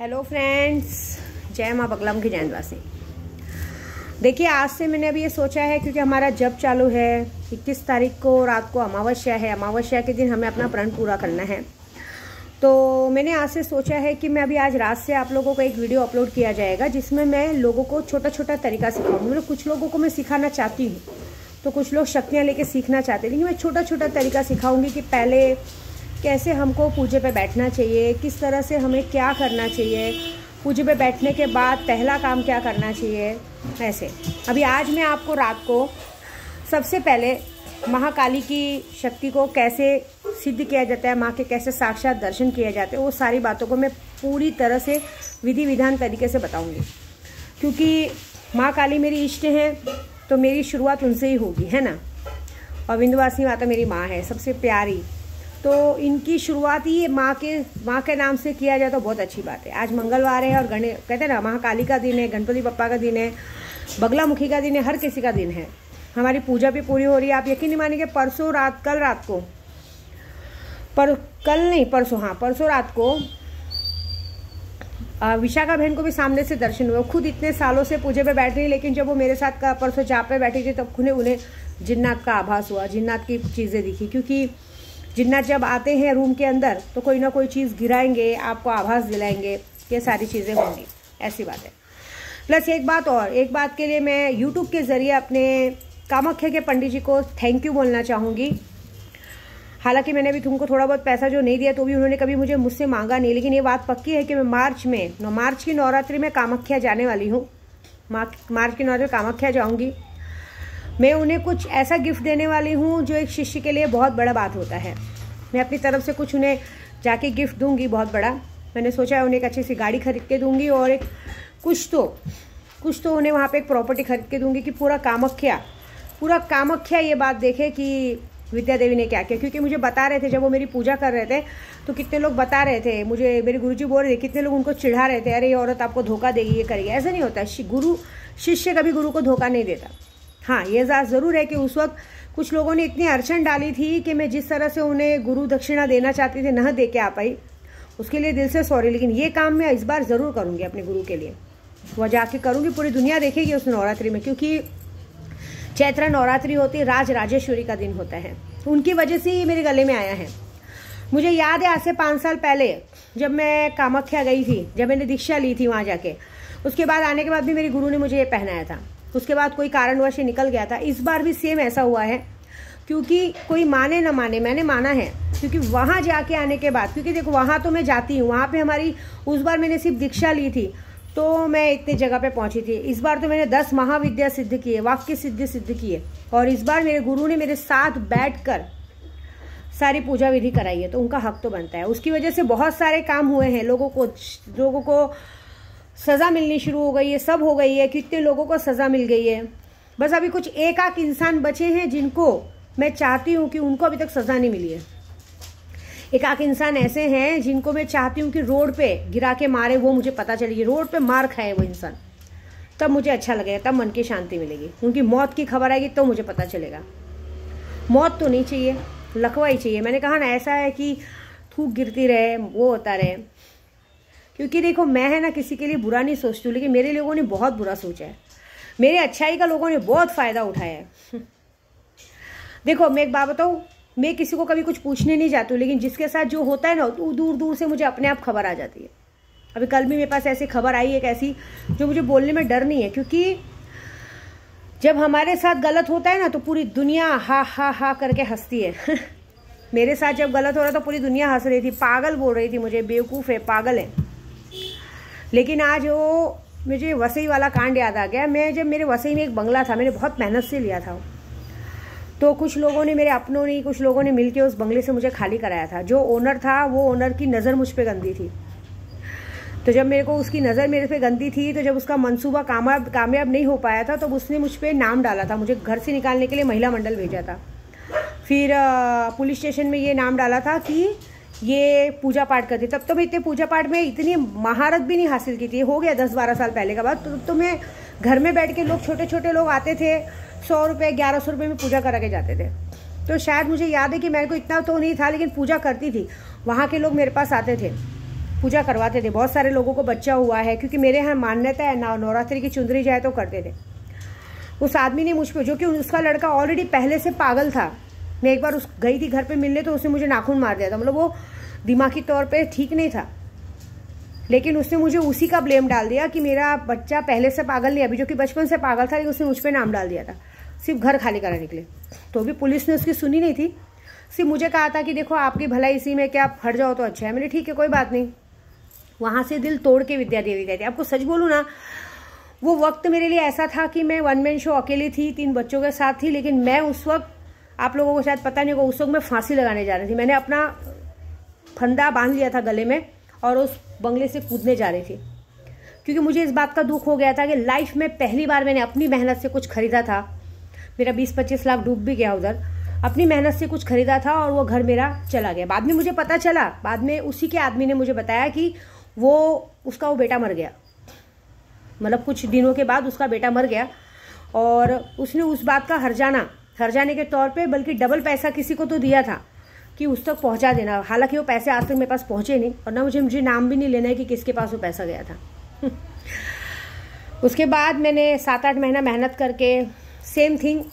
Hello friends, जय माँ बगलामुखी जैनवासी। देखिए, आज से मैंने अभी ये सोचा है क्योंकि हमारा जप चालू है। 21 तारीख को रात को अमावस्या है। अमावस्या के दिन हमें अपना प्रण पूरा करना है। तो मैंने आज से सोचा है कि मैं अभी आज रात से आप लोगों को एक वीडियो अपलोड किया जाएगा जिसमें मैं लोगों को छोटा छोटा तरीका सिखाऊंगी। मतलब कुछ लोगों को मैं सिखाना चाहती हूँ, तो कुछ लोग शक्तियाँ लेके सीखना चाहते हैं, लेकिन मैं छोटा छोटा तरीका सिखाऊंगी कि पहले कैसे हमको पूजे पे बैठना चाहिए, किस तरह से हमें क्या करना चाहिए, पूजे पे बैठने के बाद पहला काम क्या करना चाहिए। ऐसे अभी आज मैं आपको रात को सबसे पहले महाकाली की शक्ति को कैसे सिद्ध किया जाता है, माँ के कैसे साक्षात दर्शन किए जाते हैं, वो सारी बातों को मैं पूरी तरह से विधि विधान तरीके से बताऊंगी। क्योंकि माँ काली मेरी इष्ट हैं, तो मेरी शुरुआत उनसे ही होगी, है ना। और विंध्यवासिनी माता मेरी माँ है, सबसे प्यारी, तो इनकी शुरुआत ही माँ के नाम से किया जाए तो बहुत अच्छी बात है। आज मंगलवार है और कहते हैं ना, महाकाली का दिन है, गणपति बप्पा का दिन है, बगलामुखी का दिन है, हर किसी का दिन है। हमारी पूजा भी पूरी हो रही है। आप यकीन नहीं मानेंगे, परसों रात को विशाखा बहन को भी सामने से दर्शन हुए। खुद इतने सालों से पूजे पे बैठ रही, लेकिन जब वो मेरे साथ परसों जाप पे बैठी थी तब उन्हें जिन्नात का आभास हुआ, जिन्नात की चीज़ें दिखी। क्योंकि जिन्नात जब आते हैं रूम के अंदर तो कोई ना कोई चीज़ गिराएंगे, आपको आभास दिलाएंगे, ये सारी चीज़ें होंगी, ऐसी बात है। प्लस एक बात के लिए मैं यूट्यूब के ज़रिए अपने कामाख्या के पंडित जी को थैंक यू बोलना चाहूँगी। हालांकि मैंने भी तुमको थोड़ा बहुत पैसा जो नहीं दिया तो भी उन्होंने कभी मुझसे मांगा नहीं, लेकिन ये बात पक्की है कि मैं मार्च की नवरात्रि में कामाख्या जाने वाली हूँ। मार्च की नवरात्रि कामाख्या जाऊँगी। मैं उन्हें कुछ ऐसा गिफ्ट देने वाली हूँ जो एक शिष्य के लिए बहुत बड़ा बात होता है। मैं अपनी तरफ से कुछ उन्हें जाके गिफ्ट दूंगी बहुत बड़ा। मैंने सोचा है उन्हें एक अच्छी सी गाड़ी खरीद के दूंगी और एक कुछ तो उन्हें वहाँ पे एक प्रॉपर्टी खरीद के दूंगी कि पूरा कामाख्या ये बात देखे कि विद्या देवी ने क्या किया। क्योंकि मुझे बता रहे थे, जब वो मेरी पूजा कर रहे थे तो कितने लोग बता रहे थे मुझे, मेरे गुरुजी बोल रहे थे, कितने लोग उनको चिढ़ा रहे थे, अरे ये औरत आपको धोखा देगी, ये करेगी। ऐसा नहीं होता, शिष्य कभी गुरु को धोखा नहीं देता। हाँ, ये ज़रूर है कि उस वक्त कुछ लोगों ने इतनी अड़चन डाली थी कि मैं जिस तरह से उन्हें गुरु दक्षिणा देना चाहती थी, न दे के आ पाई, उसके लिए दिल से सॉरी। लेकिन ये काम मैं इस बार ज़रूर करूँगी अपने गुरु के लिए, वह जाके करूँगी। पूरी दुनिया देखेगी उस नवरात्रि में, क्योंकि चैत्र नवरात्रि होती है, राजेश्वरी का दिन होता है। उनकी वजह से ही मेरे गले में आया है। मुझे याद है आज से 5 साल पहले जब मैं कामाख्या गई थी, जब मैंने दीक्षा ली थी वहाँ जाके, उसके बाद आने के बाद भी मेरी गुरु ने मुझे ये पहनाया था। उसके बाद कोई कारणवश निकल गया था। इस बार भी सेम ऐसा हुआ है, क्योंकि कोई माने ना माने, मैंने माना है। क्योंकि वहाँ जाके आने के बाद, क्योंकि देखो वहाँ तो मैं जाती हूँ, वहाँ पे हमारी उस बार मैंने सिर्फ दीक्षा ली थी तो मैं इतनी जगह पे पहुँची थी। इस बार तो मैंने 10 महाविद्या सिद्ध किए, वाक्य सिद्ध किए, और इस बार मेरे गुरु ने मेरे साथ बैठकर सारी पूजा विधि कराई है, तो उनका हक तो बनता है। उसकी वजह से बहुत सारे काम हुए हैं। लोगों को सज़ा मिलनी शुरू हो गई है, सब हो गई है। कितने लोगों को सज़ा मिल गई है। बस अभी कुछ एक इंसान बचे हैं जिनको मैं चाहती हूँ कि उनको अभी तक सज़ा नहीं मिली है। एक इंसान ऐसे हैं जिनको मैं चाहती हूँ कि रोड पे गिरा के मारे, वो मुझे पता चलेगी, रोड पे मार खाए वो इंसान, तब मुझे अच्छा लगेगा, तब मन की शांति मिलेगी। उनकी मौत की खबर आएगी तो मुझे पता चलेगा। मौत तो नहीं चाहिए, लकवा ही चाहिए। मैंने कहा ना, ऐसा है कि थूक गिरती रहे, वो होता रहे। क्योंकि देखो, मैं है ना किसी के लिए बुरा नहीं सोचती हूँ, लेकिन मेरे लोगों ने बहुत बुरा सोचा है। मेरे अच्छाई का लोगों ने बहुत फ़ायदा उठाया है। देखो, मैं एक बात बताऊँ, मैं किसी को कभी कुछ पूछने नहीं जाती हूँ, लेकिन जिसके साथ जो होता है ना, दूर दूर से मुझे अपने आप खबर आ जाती है। अभी कल भी मेरे पास ऐसी खबर आई, एक ऐसी जो मुझे बोलने में डर नहीं है। क्योंकि जब हमारे साथ गलत होता है ना तो पूरी दुनिया हा करके हंसती है। मेरे साथ जब गलत हो रहा तो पूरी दुनिया हंस रही थी, पागल बोल रही थी मुझे, बेवकूफ़ है, पागल है। लेकिन आज वो मुझे वसई वाला कांड याद आ गया। मेरे वसई में एक बंगला था, मैंने बहुत मेहनत से लिया था, तो कुछ लोगों ने, मेरे अपनों ने, कुछ लोगों ने मिलके उस बंगले से मुझे खाली कराया था। जो ओनर था, वो ओनर की नज़र मुझ पे गंदी थी। तो जब मेरे को उसकी नज़र मेरे पे गंदी थी, तो जब उसका मंसूबा कामयाब नहीं हो पाया था, तो उसने मुझ पे नाम डाला था। मुझे घर से निकालने के लिए महिला मंडल भेजा था। फिर पुलिस स्टेशन में ये नाम डाला था कि ये पूजा पाठ करती। तब तो मैं इतने पूजा पाठ में इतनी महारत भी नहीं हासिल की थी। हो गया 10-12 साल पहले का बात। तो मैं घर में बैठ के, लोग छोटे लोग आते थे, 100 रुपये 1100 रुपये में पूजा करा के जाते थे। तो शायद मुझे याद है कि मेरे को इतना तो नहीं था, लेकिन पूजा करती थी। वहाँ के लोग मेरे पास आते थे पूजा करवाते थे। बहुत सारे लोगों को बच्चा हुआ है, क्योंकि मेरे यहाँ मान्यता है नवरात्रि की चुंदरी जाए तो करते थे। उस आदमी ने मुझ पर, जो कि उसका लड़का ऑलरेडी पहले से पागल था, मैं एक बार गई थी घर पे मिलने तो उसने मुझे नाखून मार दिया था, मतलब वो दिमागी तौर पे ठीक नहीं था, लेकिन उसने मुझे उसी का ब्लेम डाल दिया कि मेरा बच्चा पहले से पागल नहीं, अभी जो कि बचपन से पागल था, लेकिन उसने मुझ पर नाम डाल दिया था सिर्फ घर खाली कराने के लिए। तो भी पुलिस ने उसकी सुनी नहीं थी, सिर्फ मुझे कहा था कि देखो आपकी भलाई इसी में, क्या आप हट जाओ तो अच्छा है। मैंने ठीक है कोई बात नहीं। वहाँ से दिल तोड़ के विद्या देवी गए थे। आपको सच बोलूँ ना, वो वक्त मेरे लिए ऐसा था कि मैं वन मैन शो अकेली थी, 3 बच्चों के साथ थी, लेकिन मैं उस वक्त, आप लोगों को शायद पता नहीं होगा, उस वक्त मैं फांसी लगाने जा रही थी। मैंने अपना फंदा बांध लिया था गले में और उस बंगले से कूदने जा रही थी, क्योंकि मुझे इस बात का दुख हो गया था कि लाइफ में पहली बार मैंने अपनी मेहनत से कुछ खरीदा था। मेरा 20-25 लाख डूब भी गया उधर, अपनी मेहनत से कुछ खरीदा था और वो घर मेरा चला गया। बाद में मुझे पता चला, बाद में उसी के आदमी ने मुझे बताया कि उसका बेटा मर गया, मतलब कुछ दिनों के बाद उसका बेटा मर गया, और उसने उस बात का हर्जाने के तौर पे बल्कि डबल पैसा किसी को तो दिया था कि उस तक पहुंचा देना। हालांकि वो पैसे आज तक मेरे पास पहुंचे नहीं, और ना मुझे नाम भी नहीं लेना है कि किसके पास वो पैसा गया था। उसके बाद मैंने 7-8 महीना मेहनत करके सेम थिंग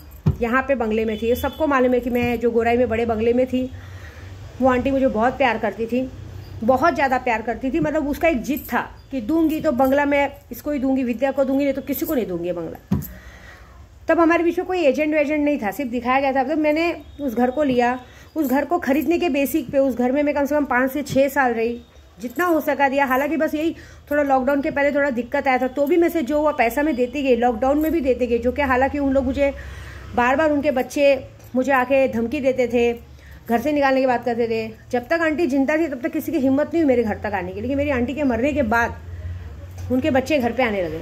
यहाँ पे बंगले में थी। सबको मालूम है कि मैं जो गोराई में बड़े बंगले में थी, वो आंटी मुझे बहुत प्यार करती थी, बहुत ज़्यादा प्यार करती थी। मतलब उसका एक जिद था कि दूंगी तो बंगला मैं इसको ही दूंगी, विद्या को दूंगी, नहीं तो किसी को नहीं दूंगी बंगला। तब हमारे बीच में कोई एजेंट नहीं था, सिर्फ दिखाया गया था। तो मैंने उस घर को लिया, उस घर को खरीदने के बेसिक पे उस घर में मैं कम से कम 5 से 6 साल रही, जितना हो सका दिया। हालांकि बस यही थोड़ा लॉकडाउन के पहले थोड़ा दिक्कत आया था, तो भी मैं से जो हुआ पैसा मैं देती गई, लॉकडाउन में भी देती गई। जो कि हालांकि उन लोग मुझे बार उनके बच्चे मुझे आके धमकी देते थे, घर से निकालने की बात करते थे। जब तक आंटी जिंदा थी तब तक किसी की हिम्मत नहीं हुई मेरे घर तक आने की, लेकिन मेरी आंटी के मरने के बाद उनके बच्चे घर पे आने लगे।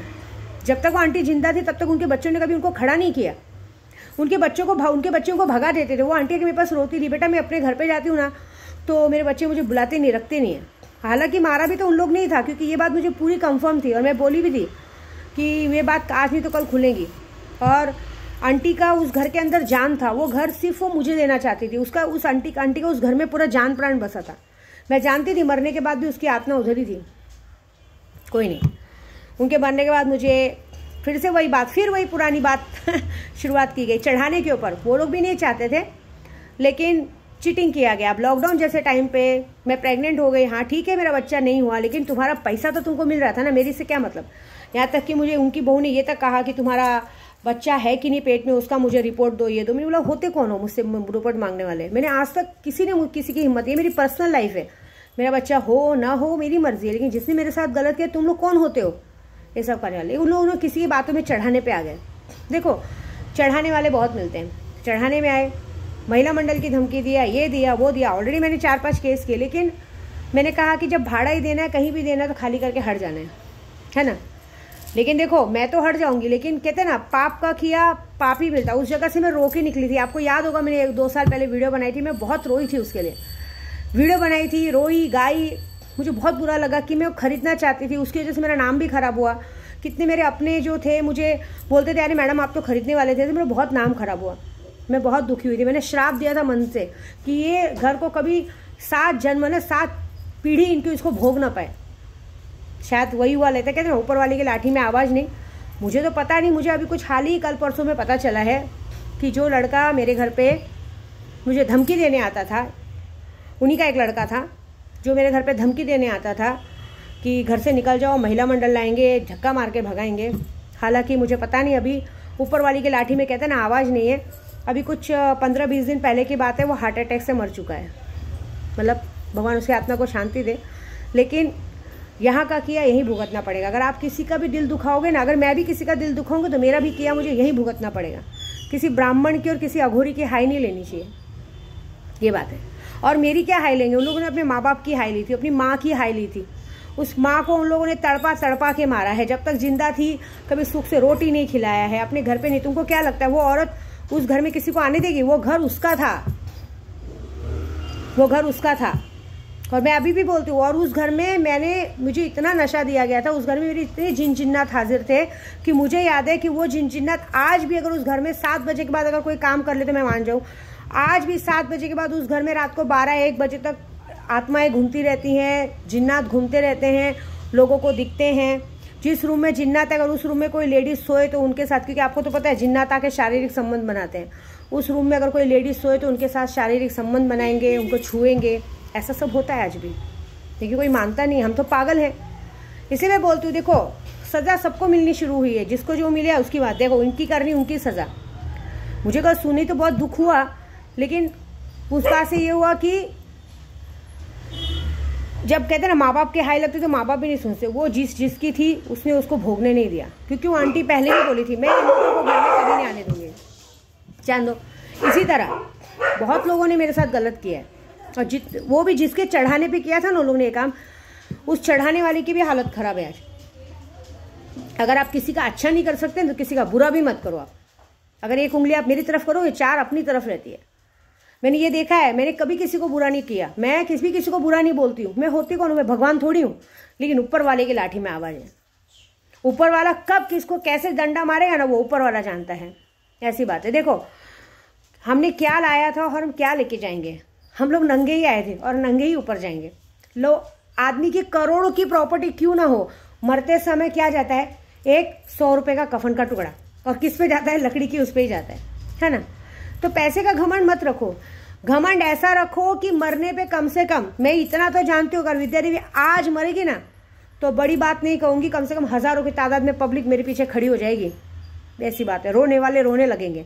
जब तक वो आंटी जिंदा थी तब तक उनके बच्चों ने कभी उनको खड़ा नहीं किया, उनके बच्चों को भगा देते थे। वो आंटी के मेरे पास रोती थी, बेटा मैं अपने घर पे जाती हूँ ना तो मेरे बच्चे मुझे बुलाते नहीं, रखते नहीं है। हालांकि मारा भी तो उन लोग नहीं था, क्योंकि ये बात मुझे पूरी कंफर्म थी और मैं बोली भी थी कि ये बात आज नहीं तो कल खुलेगी। और आंटी का उस घर के अंदर जान था, वो घर सिर्फ वो मुझे देना चाहती थी। उस आंटी का उस घर में पूरा जान प्राण बसा था। मैं जानती थी मरने के बाद भी उसकी आत्मा उधर ही थी, कोई नहीं। उनके मरने के बाद मुझे फिर से वही पुरानी बात शुरुआत की गई चढ़ाने के ऊपर। वो लोग भी नहीं चाहते थे, लेकिन चीटिंग किया गया। अब लॉकडाउन जैसे टाइम पे मैं प्रेग्नेंट हो गई, हाँ ठीक है मेरा बच्चा नहीं हुआ, लेकिन तुम्हारा पैसा तो तुमको मिल रहा था ना, मेरी से क्या मतलब। यहाँ तक कि मुझे उनकी बहू ने ये तक कहा कि तुम्हारा बच्चा है कि नहीं पेट में, उसका मुझे रिपोर्ट दो, ये दो। मैंने बोला होते कौन हो मुझसे रिपोर्ट मांगने वाले। मैंने आज तक किसी की हिम्मत, ये मेरी पर्सनल लाइफ है, मेरा बच्चा हो ना हो मेरी मर्जी है, लेकिन जिसने मेरे साथ गलत किया तुम लोग कौन होते हो ये सब करने वाले। उन लोगों ने किसी की बातों में चढ़ाने पे आ गए। देखो चढ़ाने वाले बहुत मिलते हैं, चढ़ाने में आए, महिला मंडल की धमकी दिया, ये दिया वो दिया। ऑलरेडी मैंने 4-5 केस किए, लेकिन मैंने कहा कि जब भाड़ा ही देना है, कहीं भी देना है, तो खाली करके हट जाना है ना। लेकिन देखो मैं तो हट जाऊंगी, लेकिन कहते ना पाप का किया पाप ही मिलता। उस जगह से मैं रो के निकली थी। आपको याद होगा मैंने 1-2 साल पहले वीडियो बनाई थी, मैं बहुत रोई थी उसके लिए। वीडियो बनाई थी, रोई गाई, मुझे बहुत बुरा लगा कि मैं खरीदना चाहती थी, उसकी वजह से मेरा नाम भी खराब हुआ। कितने मेरे अपने जो थे मुझे बोलते थे अरे मैडम आप तो खरीदने वाले थे, तो मेरा बहुत नाम खराब हुआ। मैं बहुत दुखी हुई थी। मैंने श्राप दिया था मन से कि ये घर को कभी 7 जन्म ना 7 पीढ़ी इनको इसको भोग ना पाए। शायद वही हुआ लेता, कहते ना ऊपर वाले की लाठी में आवाज़ नहीं। मुझे तो पता नहीं, मुझे अभी कुछ हाल ही कल परसों में पता चला है कि जो लड़का मेरे घर पे मुझे धमकी देने आता था, उन्हीं का एक लड़का था जो मेरे घर पे धमकी देने आता था कि घर से निकल जाओ, महिला मंडल लाएंगे, धक्का मार के भगाएंगे। हालांकि मुझे पता नहीं, अभी ऊपर वाली की लाठी में कहते हैं ना आवाज़ नहीं है। अभी कुछ 15-20 दिन पहले की बात है, वो हार्ट अटैक से मर चुका है। मतलब भगवान उसकी आत्मा को शांति दे। लेकिन यहाँ का किया यहीं भुगतना पड़ेगा। अगर आप किसी का भी दिल दुखाओगे ना, अगर मैं भी किसी का दिल दुखाऊंगी तो मेरा भी किया मुझे यहीं भुगतना पड़ेगा। किसी ब्राह्मण की और किसी अघोरी की हाई नहीं लेनी चाहिए, ये बात है। और मेरी क्या हाई लेंगे, उन लोगों ने अपने माँ बाप की हाई ली थी, अपनी माँ की हाई ली थी। उस माँ को उन लोगों ने तड़पा के मारा है। जब तक जिंदा थी कभी सुख से रोटी नहीं खिलाया है, अपने घर पे नहीं। तुमको क्या लगता है वो औरत उस घर में किसी को आने देगी? वो घर उसका था, वो घर उसका था। और मैं अभी भी बोलती हूँ। और उस घर में मुझे इतना नशा दिया गया था, उस घर में मेरे इतने जिन जिन्नात हाजिर थे कि मुझे याद है कि वो जिन जिन्नात आज भी अगर उस घर में 7 बजे के बाद अगर कोई काम कर ले तो मैं मान जाऊँ। आज भी 7 बजे के बाद उस घर में रात को 12-1 बजे तक आत्माएं घूमती रहती हैं, जिन्नात घूमते रहते हैं, लोगों को दिखते हैं। जिस रूम में जिन्नात है, अगर उस रूम में कोई लेडीज सोए तो उनके साथ, क्योंकि आपको तो पता है जिन्नात आके शारीरिक संबंध बनाते हैं, उस रूम में अगर कोई लेडीज सोए तो उनके साथ शारीरिक संबंध बनाएंगे, उनको छुएंगे। ऐसा सब होता है आज भी, लेकिन कोई मानता नहीं, हम तो पागल हैं। इसलिए मैं बोलती हूँ, देखो सज़ा सबको मिलनी शुरू हुई है, जिसको जो मिले उसकी बात, देखो उनकी करनी उनकी सज़ा। मुझे कल सुनी तो बहुत दुख हुआ, लेकिन उस बात से ये हुआ कि जब कहते हैं ना माँ बाप के हाई लगते तो माँ बाप भी नहीं सुनते। वो जिसकी थी उसने उसको भोगने नहीं दिया, क्योंकि वो आंटी पहले ही बोली थी मैं इन लोगों को घर में कभी नहीं आने दूंगी, जान दो। इसी तरह बहुत लोगों ने मेरे साथ गलत किया है, और वो भी जिसके चढ़ाने पे किया था ना उन लोगों ने काम, उस चढ़ाने वाले की भी हालत खराब है आज। अगर आप किसी का अच्छा नहीं कर सकते तो किसी का बुरा भी मत करो। आप अगर एक उंगली आप मेरी तरफ करोगे, 4 अपनी तरफ रहती है। मैंने ये देखा है, मैंने कभी किसी को बुरा नहीं किया, मैं किसी को बुरा नहीं बोलती हूँ। मैं होती कौन हूँ, मैं भगवान थोड़ी हूँ, लेकिन ऊपर वाले की लाठी में आवाज है। ऊपर वाला कब किसको कैसे डंडा मारेगा ना, वो ऊपर वाला जानता है। ऐसी बात है। देखो हमने क्या लाया था और हम क्या लेके जाएंगे। हम लोग नंगे ही आए थे और नंगे ही ऊपर जाएंगे। लो, आदमी की करोड़ों की प्रॉपर्टी क्यों ना हो, मरते समय क्या जाता है, एक 100 रुपए का कफन का टुकड़ा, और किस पे जाता है, लकड़ी की, उस पे ही जाता है ना। तो पैसे का घमंड मत रखो, घमंड ऐसा रखो कि मरने पे कम से कम, मैं इतना तो जानती हूँ अगर विद्या देवी आज मरेगी ना तो बड़ी बात नहीं कहूंगी, कम से कम हजारों की तादाद में पब्लिक मेरे पीछे खड़ी हो जाएगी। ऐसी बात है, रोने वाले रोने लगेंगे,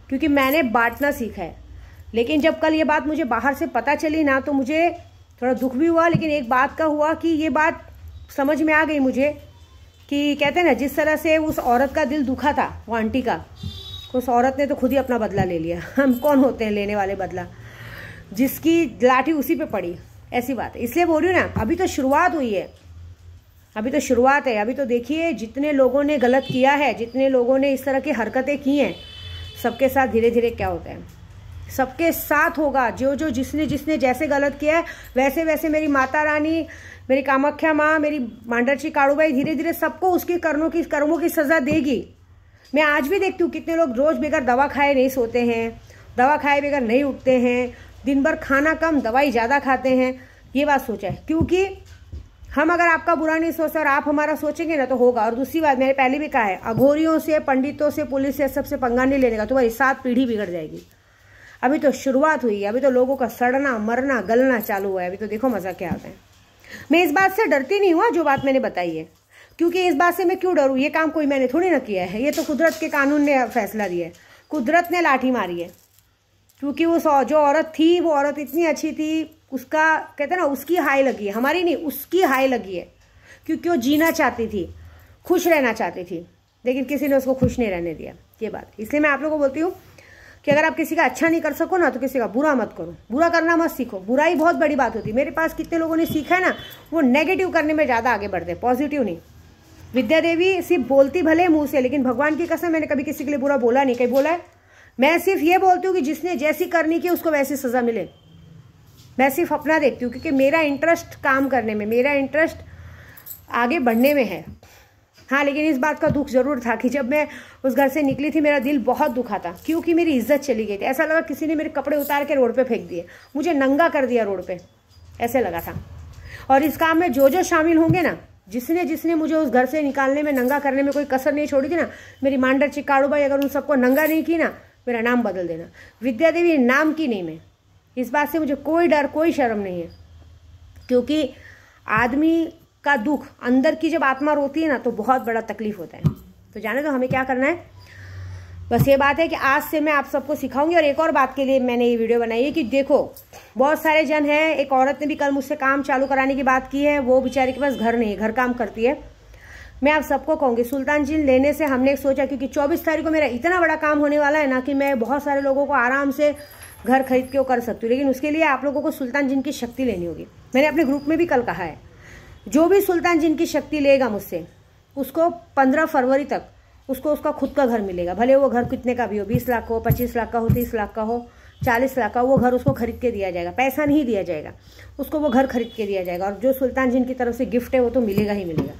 क्योंकि मैंने बांटना सीखा है। लेकिन जब कल ये बात मुझे बाहर से पता चली ना तो मुझे थोड़ा दुख भी हुआ, लेकिन एक बात का हुआ कि ये बात समझ में आ गई मुझे कि कहते हैं ना, जिस तरह से उस औरत का दिल दुखा था, वो आंटी का, उस औरत ने तो खुद ही अपना बदला ले लिया। हम कौन होते हैं लेने वाले बदला, जिसकी लाठी उसी पे पड़ी। ऐसी बात है, इसलिए बोल रही हूँ ना, अभी तो शुरुआत हुई है, अभी तो शुरुआत है। अभी तो देखिए जितने लोगों ने गलत किया है, जितने लोगों ने इस तरह की हरकतें की हैं, सबके साथ धीरे धीरे क्या होता है, सबके साथ होगा। जो जिसने जैसे गलत किया है, वैसे वैसे मेरी माता रानी, मेरी कामाख्या माँ, मेरी मांडरची काड़ूबाई धीरे धीरे सबको उसकी कर्मों की सजा देगी। मैं आज भी देखती हूँ कितने लोग रोज बगैर दवा खाए नहीं सोते हैं, दवा खाए बगैर नहीं उठते हैं, दिन भर खाना कम दवाई ज़्यादा खाते हैं। ये बात सोचा है, क्योंकि हम अगर आपका बुरा नहीं सोचते और आप हमारा सोचेंगे ना तो होगा। और दूसरी बात मैंने पहले भी कहा है, अघोरियों से, पंडितों से, पुलिस से, सबसे पंगा नहीं लेने का, तुम्हारी 7 पीढ़ी बिगड़ जाएगी। अभी तो शुरुआत हुई है, अभी तो लोगों का सड़ना मरना गलना चालू हुआ है। अभी तो देखो मजा क्या आता है। मैं इस बात से डरती नहीं हुआ जो बात मैंने बताई है, क्योंकि इस बात से मैं क्यों डरूं, ये काम कोई मैंने थोड़ी ना किया है, ये तो कुदरत के कानून ने फैसला दिया है, कुदरत ने लाठी मारी है। क्योंकि वो जो औरत थी, वो औरत इतनी अच्छी थी, उसका कहते हैं ना, उसकी हाई लगी है, हमारी नहीं, उसकी हाई लगी है, क्योंकि वो जीना चाहती थी, खुश रहना चाहती थी, लेकिन किसी ने उसको खुश नहीं रहने दिया। ये बात, इसलिए मैं आप लोगों को बोलती हूँ कि अगर आप किसी का अच्छा नहीं कर सको ना तो किसी का बुरा मत करो, बुरा करना मत सीखो। बुराई बहुत बड़ी बात होती है। मेरे पास कितने लोगों ने सीखा है ना, वो नेगेटिव करने में ज़्यादा आगे बढ़ते, पॉजिटिव नहीं। विद्या देवी सिर्फ बोलती भले मुंह से, लेकिन भगवान की कसम मैंने कभी किसी के लिए बुरा बोला नहीं। कहीं बोला है? मैं सिर्फ ये बोलती हूँ कि जिसने जैसी करनी की उसको वैसी सजा मिले। मैं सिर्फ अपना देखती हूँ, क्योंकि मेरा इंटरेस्ट काम करने में, मेरा इंटरेस्ट आगे बढ़ने में है। हाँ, लेकिन इस बात का दुख जरूर था कि जब मैं उस घर से निकली थी मेरा दिल बहुत दुखा था, क्योंकि मेरी इज्जत चली गई थी। ऐसा लगा किसी ने मेरे कपड़े उतार के रोड पे फेंक दिए, मुझे नंगा कर दिया रोड पे, ऐसे लगा था। और इस काम में जो शामिल होंगे ना, जिसने मुझे उस घर से निकालने में, नंगा करने में कोई कसर नहीं छोड़ी थी ना, मेरी मांडरची काड़ूबाई, अगर उन सबको नंगा नहीं की ना, मेरा नाम बदल देना। विद्या देवी नाम की नहीं मैं, इस बात से मुझे कोई डर कोई शर्म नहीं है, क्योंकि आदमी का दुख, अंदर की जब आत्मा रोती है ना तो बहुत बड़ा तकलीफ होता है। तो जाने दो, हमें क्या करना है, बस ये बात है कि आज से मैं आप सबको सिखाऊंगी। और एक और बात के लिए मैंने ये वीडियो बनाई है कि देखो बहुत सारे जन हैं, एक औरत ने भी कल मुझसे काम चालू कराने की बात की है, वो बेचारी के पास घर नहीं है, घर काम करती है। मैं आप सबको कहूँगी, सुल्तान जिन लेने से हमने सोचा, क्योंकि 24 तारीख को मेरा इतना बड़ा काम होने वाला है ना कि मैं बहुत सारे लोगों को आराम से घर खरीद के वो कर सकती हूँ, लेकिन उसके लिए आप लोगों को सुल्तान जिन की शक्ति लेनी होगी। मैंने अपने ग्रुप में भी कल कहा है, जो भी सुल्तान जिन की शक्ति लेगा मुझसे, उसको 15 फरवरी तक उसको उसका खुद का घर मिलेगा। भले वो घर कितने का भी हो, 20 लाख हो, 25 लाख का हो, 30 लाख का हो, 40 लाख का, वो घर उसको खरीद के दिया जाएगा। पैसा नहीं दिया जाएगा उसको, वो घर खरीद के दिया जाएगा। और जो सुल्तान जिन की तरफ से गिफ्ट है वो तो मिलेगा ही मिलेगा।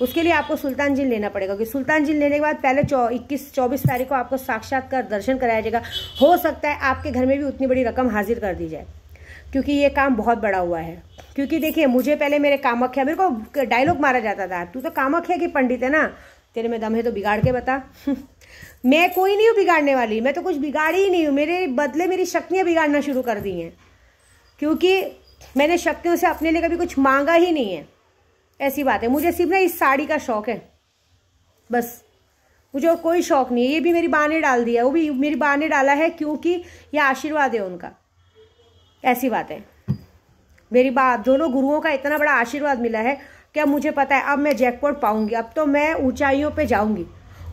उसके लिए आपको सुल्तान जिन लेना पड़ेगा, क्योंकि सुल्तान जिन लेने के बाद पहले 24 तारीख को आपको साक्षात्कार दर्शन कराया जाएगा। हो सकता है आपके घर में भी उतनी बड़ी रकम हाजिर कर दी जाए। क्योंकि ये काम बहुत बड़ा हुआ है। क्योंकि देखिए, मुझे पहले मेरे कामाख्या, मेरे को डायलॉग मारा जाता था, तू तो कामाख्या की पंडित है ना, तेरे में दम है तो बिगाड़ के बता। मैं कोई नहीं हूँ बिगाड़ने वाली, मैं तो कुछ बिगाड़ी ही नहीं हूँ। मेरे बदले मेरी शक्तियाँ बिगाड़ना शुरू कर दी हैं, क्योंकि मैंने शक्तियों से अपने लिए कभी कुछ मांगा ही नहीं है। ऐसी बात है। मुझे सिर्फ ना इस साड़ी का शौक है, बस, मुझे और कोई शौक नहीं है। ये भी मेरी माँ ने डाल दिया, वो भी मेरी माँ ने डाला है, क्योंकि ये आशीर्वाद है उनका। ऐसी बात है। मेरी बात, दोनों गुरुओं का इतना बड़ा आशीर्वाद मिला है कि अब मुझे पता है अब मैं जैकपॉट पाऊंगी। अब तो मैं ऊंचाइयों पे जाऊंगी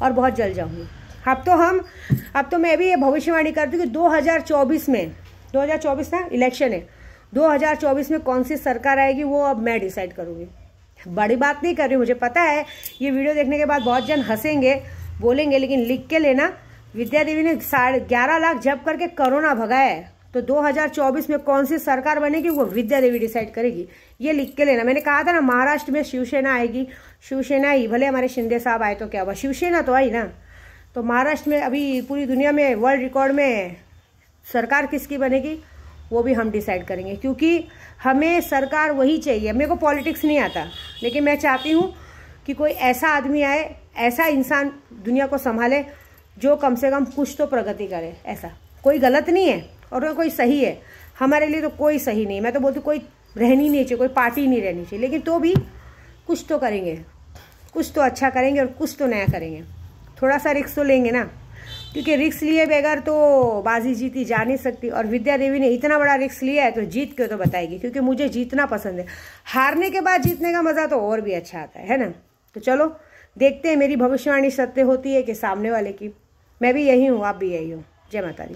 और बहुत जल्द जाऊंगी। अब तो मैं भी ये भविष्यवाणी करती हूँ कि 2024 में, 2024 ना इलेक्शन है, 2024 में कौन सी सरकार आएगी वो अब मैं डिसाइड करूंगी। बड़ी बात नहीं कर रही, मुझे पता है ये वीडियो देखने के बाद बहुत जन हंसेंगे, बोलेंगे, लेकिन लिख के लेना, विद्या देवी ने 11.5 लाख जब करके कोरोना भगाया है, तो 2024 में कौन सी सरकार बनेगी वो विद्या देवी डिसाइड करेगी। ये लिख के लेना। मैंने कहा था ना, महाराष्ट्र में शिवसेना आएगी। शिवसेना आई, भले हमारे शिंदे साहब आए तो क्या हुआ, शिवसेना तो आई ना। तो महाराष्ट्र में अभी पूरी दुनिया में वर्ल्ड रिकॉर्ड में सरकार किसकी बनेगी वो भी हम डिसाइड करेंगे, क्योंकि हमें सरकार वही चाहिए। मेरे को पॉलिटिक्स नहीं आता, लेकिन मैं चाहती हूँ कि कोई ऐसा आदमी आए, ऐसा इंसान दुनिया को संभाले जो कम से कम कुछ तो प्रगति करे। ऐसा कोई गलत नहीं है और कोई सही है, हमारे लिए तो कोई सही नहीं है। मैं तो बोलती कोई रहनी नहीं चाहिए, कोई पार्टी नहीं रहनी चाहिए, लेकिन तो भी कुछ तो करेंगे, कुछ तो अच्छा करेंगे और कुछ तो नया करेंगे। थोड़ा सा रिस्क तो लेंगे ना, क्योंकि रिस्क लिए बगैर तो बाजी जीती जा नहीं सकती। और विद्या देवी ने इतना बड़ा रिस्क लिया है तो जीत के तो बताएगी, क्योंकि मुझे जीतना पसंद है। हारने के बाद जीतने का मजा तो और भी अच्छा आता है ना। तो चलो देखते हैं मेरी भविष्यवाणी सत्य होती है कि सामने वाले की। मैं भी यही हूँ, आप भी यही हो। जय माता दी।